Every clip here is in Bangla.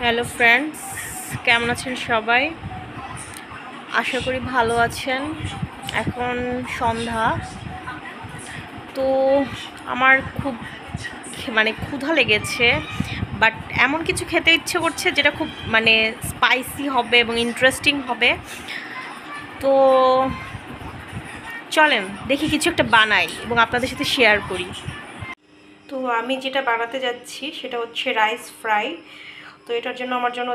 হ্যালো ফ্রেন্ডস, কেমন আছেন সবাই? আশা করি ভালো আছেন। এখন সন্ধ্যা, তো আমার খুব ক্ষুধা লেগেছে, বাট এমন কিছু খেতে ইচ্ছে করছে যেটা খুব স্পাইসি হবে এবং ইন্টারেস্টিং হবে। তো চলেন দেখি কিছু একটা বানাই এবং আপনাদের সাথে শেয়ার করি। তো আমি যেটা বানাতে যাচ্ছি সেটা হচ্ছে রাইস ফ্রাই। তো এটার জন্য আমার জন্য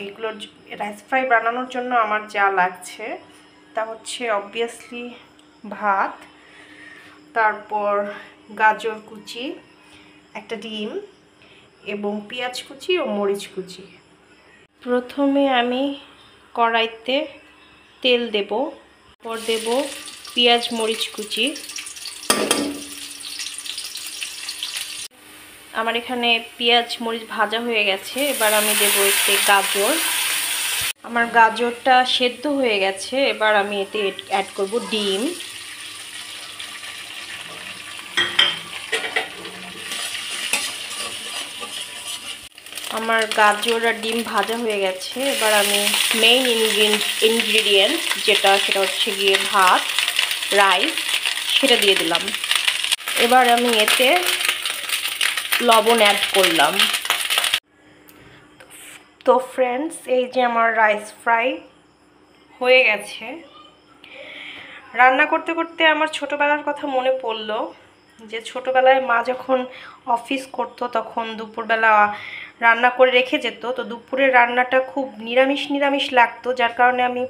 এইগুলোর রাইস ফ্রাই বানানোর জন্য আমার যা লাগছে তা হচ্ছে অবভিয়াসলি ভাত, তারপর গাজর কুচি, একটা ডিম এবং পেঁয়াজ কুচি ও মরিচ কুচি। প্রথমে আমি কড়াইতে তেল দেব, তারপর দেব পেঁয়াজ মরিচ কুচি। আমার এখানে পেঁয়াজ মরিচ ভাজা হয়ে গেছে। এবার আমি দেবো এতে গাজর। আমার গাজরটা সেদ্ধ হয়ে গেছে। এবার আমি এতে অ্যাড করব ডিম। আমার গাজর আর ডিম ভাজা হয়ে গেছে। এবার আমি মেইন ইনগ্রিডিয়েন্ট সেটা হচ্ছে গিয়ে ভাত, রাইস, সেটা দিয়ে দিলাম। এবার আমি এতে লবণ অ্যাড করলাম। তো ফ্রেন্ডস, এই যে আমার রাইস ফ্রাই হয়ে গেছে। রান্না করতে করতে আমার ছোটোবেলার কথা মনে পড়লো যে ছোটোবেলায় মা যখন অফিস করতো তখন দুপুরবেলা রান্না করে রেখে যেত। তো দুপুরের রান্নাটা খুব নিরামিষ নিরামিষ লাগতো, যার কারণে আমি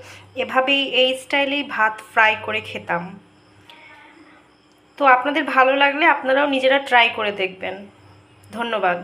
এভাবেই এই স্টাইলেই ভাত ফ্রাই করে খেতাম। তো আপনাদের ভালো লাগলে আপনারাও নিজেরা ট্রাই করে দেখবেন। ধন্যবাদ।